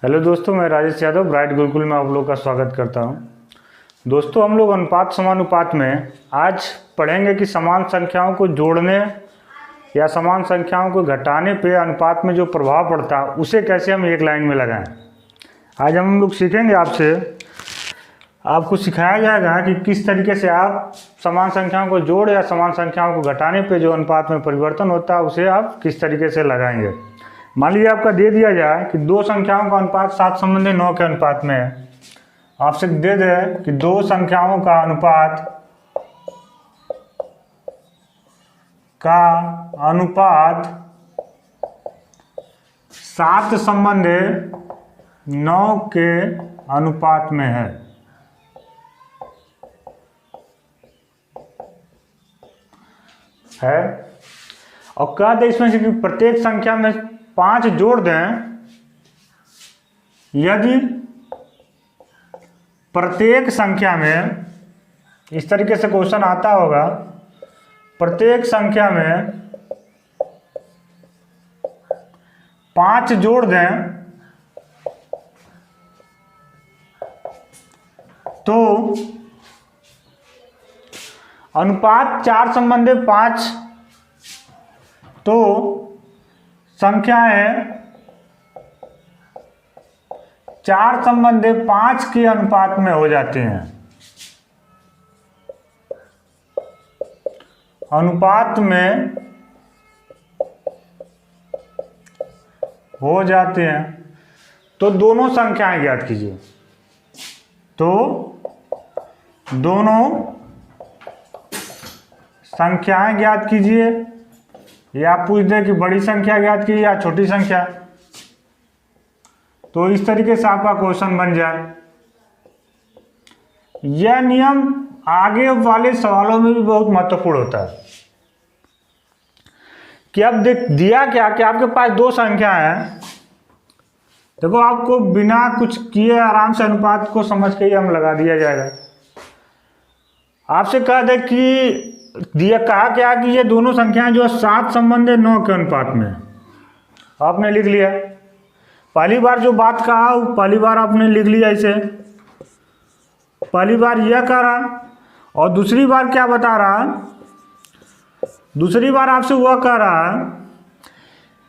Hello दोस्तों, मैं Rajesh Yadav bright Gurukul में आप लोगों का स्वागत करता हूं। दोस्तों, हम लोग अनुपात समानुपात में आज पढ़ेंगे कि समान संख्याओं को जोड़ने या समान संख्याओं को घटाने पे अनुपात में जो प्रभाव पड़ता है उसे कैसे हम एक लाइन में लगाएं। आज हम लोग सीखेंगे आपको सिखाया जाएगा कि किस तरीके से आप समान संख्याओं को जोड़ या समान संख्याओं को घटाने पे जो अनुपात में परिवर्तन होता है उसे आप किस तरीके से लगाएंगे। मान लीजिए आपका दे दिया जाए कि दो संख्याओं का अनुपात 7 संबंधी 9 के अनुपात में है। आपसे दे दे कि दो संख्याओं का अनुपात 7 संबंधी 9 के अनुपात में है। और कहा था इसमें से कि प्रत्येक संख्या में 5 जोड़ दें यदि प्रत्येक संख्या में, इस तरीके से क्वेश्चन आता होगा, प्रत्येक संख्या में 5 जोड़ दें तो अनुपात 4 संबंधी 5 तो संख्याएं 4 संबंधी 5 के अनुपात में हो जाती हैं। अनुपात में हो जाते हैं तो दोनों संख्याएं ज्ञात कीजिए। तो दोनों संख्याएं ज्ञात कीजिए, या आप पूछ दें कि बड़ी संख्या ज्ञात कीजिए या छोटी संख्या, तो इस तरीके से आपका क्वेश्चन बन जाए। यह नियम आगे वाले सवालों में भी बहुत महत्वपूर्ण होता है कि अब दिया क्या कि आपके पास दो संख्या है। देखो, आपको बिना कुछ किए आराम से अनुपात को समझ के ही हम लगा दिया जाएगा। आपसे कहा दे कि कहा क्या कि ये दोनों संख्याएं जो 7 संबंधी 9 के अनुपात में, आपने लिख लिया। पहली बार जो बात कहा पहली बार आपने लिख लिया, इसे पहली बार यह कह रहा, और दूसरी बार क्या बता रहा, दूसरी बार आपसे वह कह रहा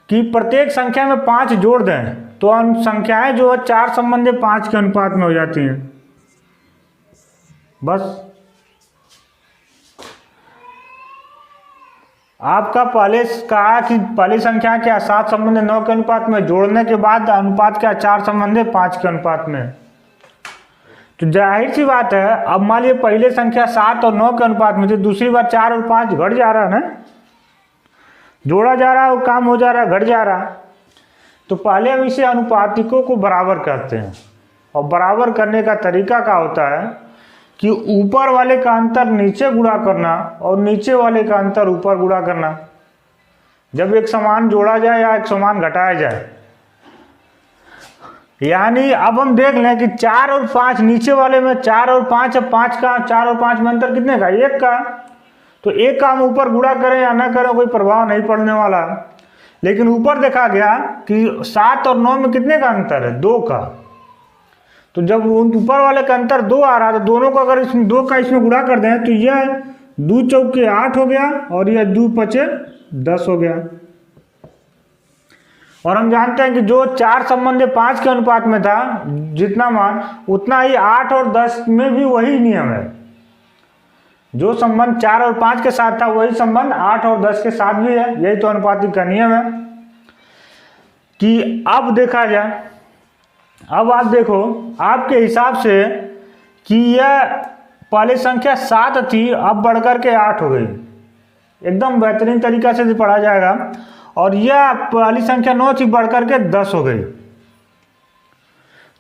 कि प्रत्येक संख्या में 5 जोड़ दें तो संख्याएं जो है 4 संबंधी 5 के अनुपात में हो जाती हैं। बस आपका पहले कहा कि पहली संख्या क्या 7 संबंधी 9 के अनुपात में, जोड़ने के बाद अनुपात क्या 4 संबंधी 5 के अनुपात में। तो जाहिर सी बात है, अब मान लीजिए पहले संख्या 7 और 9 के अनुपात में थी, दूसरी बार 4 और 5 घट जा रहा है ना, जोड़ा जा रहा है और काम हो जा रहा है, घट जा रहा है। तो पहले हम इसे अनुपातिकों को बराबर करते हैं, और बराबर करने का तरीका क्या होता है कि ऊपर वाले का अंतर नीचे गुणा करना और नीचे वाले का अंतर ऊपर गुणा करना। जब एक समान जोड़ा जाए या एक समान घटाया जाए, यानी अब हम देख लें कि 4 और 5, नीचे वाले में 4 और 5 है, 5 का 4 और 5 में अंतर कितने का, 1 का। तो 1 का हम ऊपर गुणा करें या ना करें कोई प्रभाव नहीं पड़ने वाला। लेकिन ऊपर देखा गया कि 7 और 9 में कितने का अंतर है, 2 का। तो जब ऊपर वाले का अंतर 2 आ रहा है तो दोनों को अगर इसमें 2 का इसमें गुणा कर दें तो यह 2 चौके 8 हो गया और यह 2 पचे 10 हो गया। और हम जानते हैं कि जो 4 संबंधी 5 के अनुपात में था जितना मान, उतना ही 8 और 10 में भी वही नियम है। जो संबंध 4 और 5 के साथ था वही संबंध 8 और 10 के साथ भी है। यही तो अनुपातिक का नियम है। कि अब देखा जाए, अब आप देखो आपके हिसाब से कि यह पहले संख्या 7 थी, अब बढ़कर के 8 हो गई। एकदम बेहतरीन तरीका से पढ़ा जाएगा। और यह पहली संख्या 9 थी, बढ़कर के 10 हो गई।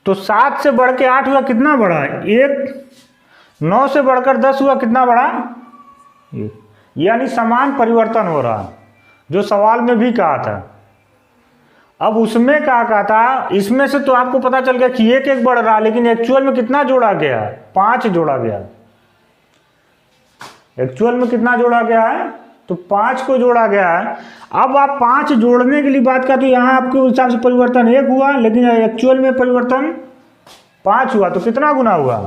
तो 7 से बढ़ के 8 हुआ, कितना बढ़ा, 1। 9 से बढ़कर 10 हुआ, कितना बढ़ा, 1। यानी समान परिवर्तन हो रहा, जो सवाल में भी कहा था। अब उसमें क्या कहा था, इसमें से तो आपको पता चल गया कि 1 बढ़ रहा, लेकिन एक्चुअल में कितना जोड़ा गया है, 5 जोड़ा गया। एक्चुअल में कितना जोड़ा गया है, तो 5 को जोड़ा गया है। अब आप 5 जोड़ने के लिए बात का, तो यहाँ आपके हिसाब से परिवर्तन 1 हुआ, लेकिन एक्चुअल में परिवर्तन 5 हुआ। तो कितना गुना हुआ?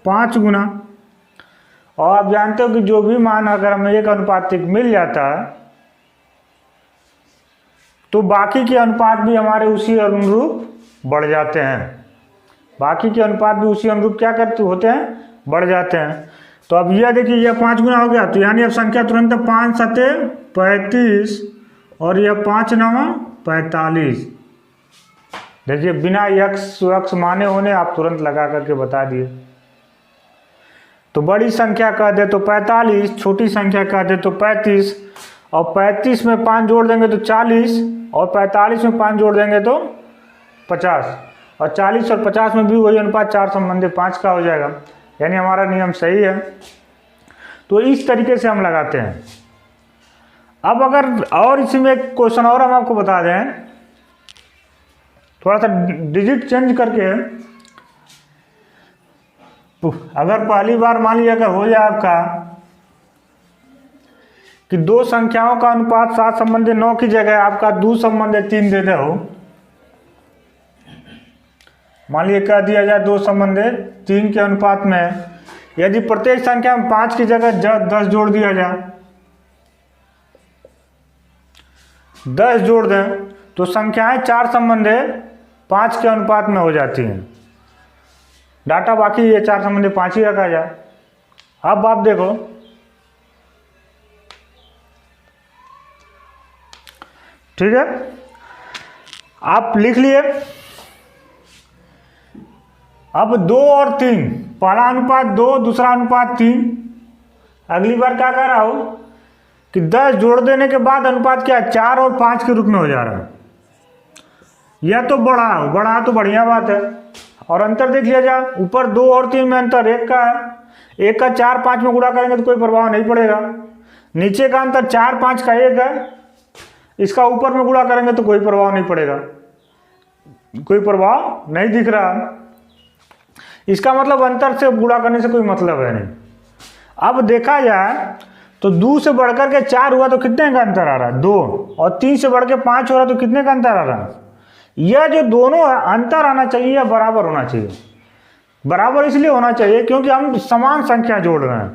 5 गुना। और आप जानते हो कि जो भी मान अगर हमें 1:1 मिल जाता है तो बाकी के अनुपात भी हमारे उसी अनुरूप बढ़ जाते हैं। बाकी के अनुपात भी उसी अनुरूप क्या करते होते हैं? बढ़ जाते हैं। तो अब यह देखिए, यह 5 गुना हो गया, तो यानी अब संख्या तुरंत 5 सते 35 और यह 5 नवा 45। देखिए बिना यक्स वक्स माने होने आप तुरंत लगा करके बता दिए। तो बड़ी संख्या कह दे तो 45, छोटी संख्या कह दे तो 35, और 35 में 5 जोड़ देंगे तो 40, और 45 में 5 जोड़ देंगे तो 50, और 40 और 50 में भी वही अनुपात 4 संबंधी 5 का हो जाएगा। यानी हमारा नियम सही है। तो इस तरीके से हम लगाते हैं। अब अगर और इसी में एक क्वेश्चन और हम आपको बता दें, थोड़ा सा डिजिट चेंज करके, अगर पहली बार मान लिया अगर हो जाए आपका कि 2 संख्याओं का अनुपात 7 संबंधी 9 की जगह आपका 2 संबंधी 3 दे दे हो, मान लीजिए कह दिया जाए 2 संबंधी 3 के अनुपात में यदि प्रत्येक संख्या में 5 की जगह 10 जोड़ दिया जाए, 10 जोड़ दें तो संख्याएं 4 संबंधी 5 के अनुपात में हो जाती हैं। डाटा बाकी ये 4 संबंधी 5 ही रखा जाए। अब आप देखो, ठीक है, आप लिख लिए। अब 2 और 3, पहला अनुपात 2, दूसरा अनुपात 3। अगली बार क्या कर रहा हूं कि 10 जोड़ देने के बाद अनुपात क्या है? 4 और 5 के रूप में हो जा रहा है। यह तो बढ़ा तो बढ़िया बात है। और अंतर देख लिया जाए, ऊपर 2 और 3 में अंतर 1 का है। 1 का 4 5 में गुणा करेंगे तो कोई प्रभाव नहीं पड़ेगा। नीचे का अंतर 4 5 का 1 है, इसका ऊपर में गुणा करेंगे तो कोई प्रभाव नहीं पड़ेगा, कोई प्रभाव नहीं दिख रहा। इसका मतलब अंतर से गुणा करने से कोई मतलब है नहीं। अब देखा जाए तो 2 से बढ़कर के 4 हुआ तो कितने का अंतर आ रहा है? 2। और 3 से बढ़ के 5 हो रहा तो कितने का अंतर आ रहा है? यह जो दोनों अंतर आना चाहिए या बराबर होना चाहिए। बराबर इसलिए होना चाहिए क्योंकि हम समान संख्या जोड़ रहे हैं।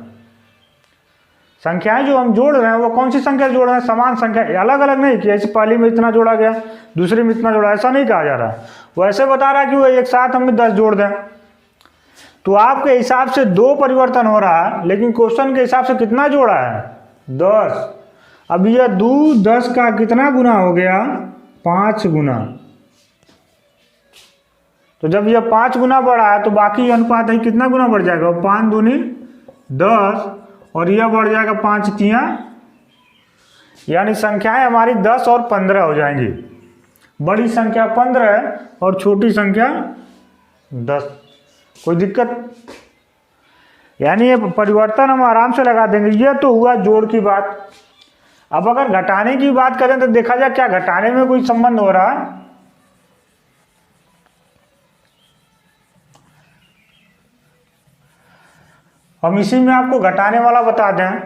संख्याएं जो हम जोड़ रहे हैं वो कौन सी संख्या जोड़ रहे हैं? समान संख्या, अलग अलग नहीं कि ऐसे पहली में इतना जोड़ा गया दूसरी में इतना जोड़ा, ऐसा नहीं कहा जा रहा। वो ऐसे बता रहा है कि वो एक साथ हमें 10 जोड़ दें। तो आपके हिसाब से 2 परिवर्तन हो रहा है, लेकिन क्वेश्चन के हिसाब से कितना जोड़ा है? 10। अब यह 2 10 का कितना गुना हो गया? 5 गुना। तो जब यह 5 गुना बढ़ा है तो बाकी अनुपात है कितना गुना बढ़ जाएगा? 5 दूनी 10, और यह बढ़ जाएगा 5 तियां, यानी संख्याएं हमारी 10 और 15 हो जाएंगी। बड़ी संख्या 15 और छोटी संख्या 10। कोई दिक्कत? यानी ये परिवर्तन हम आराम से लगा देंगे। यह तो हुआ जोड़ की बात। अब अगर घटाने की बात करें तो देखा जाए क्या घटाने में कोई संबंध हो रहा है? हम इसी में आपको घटाने वाला बता दें।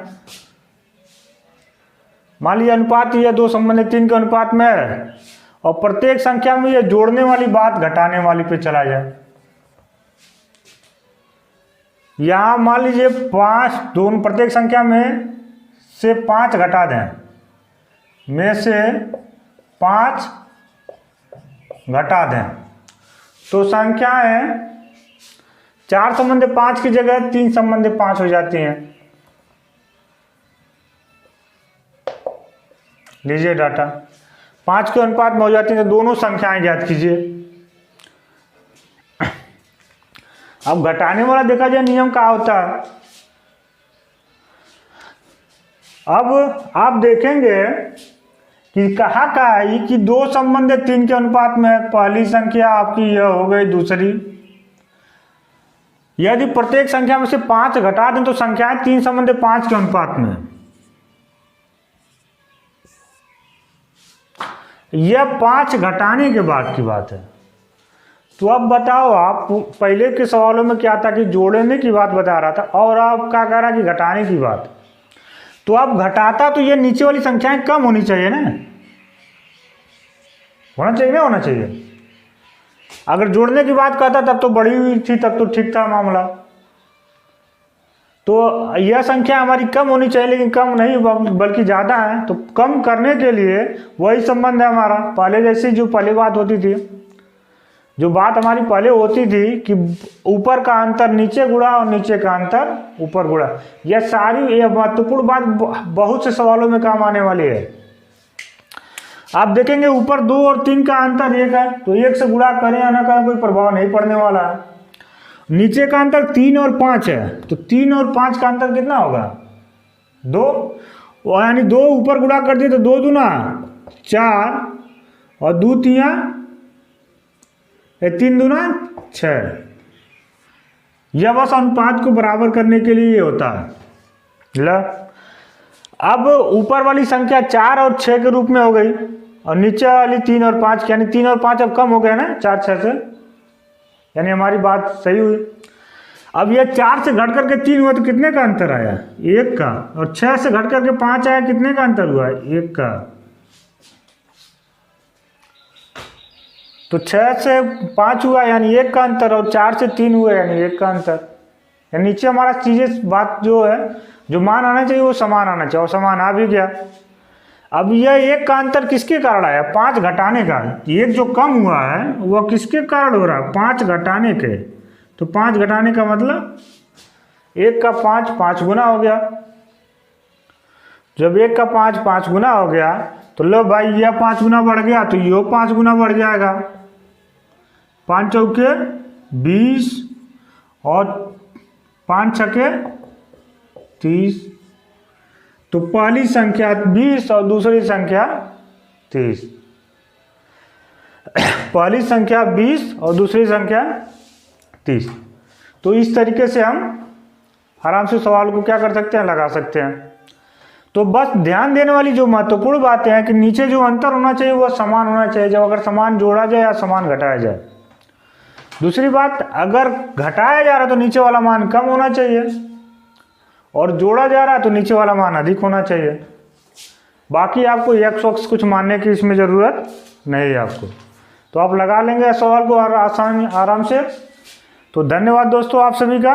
मान लीजिए अनुपात ये 2 संबंधी 3 के अनुपात में है, और प्रत्येक संख्या में ये जोड़ने वाली बात घटाने वाली पे चला जाए। यहां मान लीजिए 5, दोनों प्रत्येक संख्या में से 5 घटा दें, में से 5 घटा दें, तो संख्याएं 4 संबंधी 5 की जगह 3 संबंधी 5 हो जाती हैं। लीजिए डाटा 5 के अनुपात में हो जाती हैं, तो दोनों संख्याएं ज्ञात कीजिए। अब घटाने वाला देखा जाए नियम क्या होता है। अब आप देखेंगे कि कहा का है कि 2 संबंधी 3 के अनुपात में पहली संख्या आपकी यह हो गई, दूसरी। यदि प्रत्येक संख्या में से 5 घटा दें तो संख्याएं 3 संबंधी 5 के अनुपात में। यह 5 घटाने के बाद की बात है। तो अब बताओ, आप पहले के सवालों में क्या था कि जोड़ने की बात बता रहा था, और आप क्या कह रहा कि घटाने की बात। तो अब घटाता तो ये नीचे वाली संख्याएं कम होनी चाहिए ना, होना चाहिए ना, होना चाहिए। अगर जोड़ने की बात करता तब तो बड़ी हुई थी, तब तो ठीक था मामला। तो यह संख्या हमारी कम होनी चाहिए, लेकिन कम नहीं बल्कि ज़्यादा है। तो कम करने के लिए वही संबंध है हमारा पहले जैसी, जो पहले बात होती थी, जो बात हमारी पहले होती थी कि ऊपर का अंतर नीचे गुणा और नीचे का अंतर ऊपर गुणा। यह सारी यह महत्वपूर्ण बात बहुत से सवालों में काम आने वाली है। आप देखेंगे ऊपर 2 और 3 का अंतर 1 है, तो 1 से गुणा करें या ना करें कोई प्रभाव नहीं पड़ने वाला है। नीचे का अंतर 3 और 5 है, तो 3 और 5 का अंतर कितना होगा? 2, यानी 2 ऊपर गुणा कर दिए तो 2 दूना 4 और 2 तिया 3 दूना 6। यह बस अनुपात को बराबर करने के लिए होता है। अब ऊपर वाली संख्या 4 और 6 के रूप में हो गई, और नीचे वाली 3 और 5, यानी 3 और 5 अब कम हो गया ना 4 6 से, यानी हमारी बात सही हुई। अब ये 4 से घट करके 3 हुआ तो कितने का अंतर आया? 1 का। और 6 से घट करके 5 आया, कितने का अंतर हुआ? 1 का। तो 6 से 5 हुआ यानी 1 का अंतर, और 4 से 3 हुआ यानी 1 का अंतर। यानी नीचे हमारा चीजें बात जो है, जो मान आना चाहिए वो समान आना चाहिए, और समान आ भी गया। अब यह 1 का अंतर किसके कारण आया? 5 घटाने का। 1 जो कम हुआ है वह किसके कारण हो रहा है? 5 घटाने के। तो 5 घटाने का मतलब 1 का 5 5 गुना हो गया। जब 1 का 5 5 गुना हो गया तो लो भाई, यह 5 गुना बढ़ गया तो यो 5 गुना बढ़ जाएगा। 5 चौके 20 और 5 छके 30। तो पहली संख्या 20 और दूसरी संख्या 30। पहली संख्या 20 और दूसरी संख्या 30। तो इस तरीके से हम आराम से सवाल को क्या कर सकते हैं? लगा सकते हैं। तो बस ध्यान देने वाली जो महत्वपूर्ण बातें हैं कि नीचे जो अंतर होना चाहिए वह समान होना चाहिए, जब अगर समान जोड़ा जाए या समान घटाया जाए। दूसरी बात, अगर घटाया जा रहा है तो नीचे वाला मान कम होना चाहिए, और जोड़ा जा रहा है तो नीचे वाला मान अधिक होना चाहिए। बाकी आपको एक्स वक्स कुछ मानने की इसमें ज़रूरत नहीं है आपको। तो आप लगा लेंगे सवाल को आराम से। तो धन्यवाद दोस्तों आप सभी का।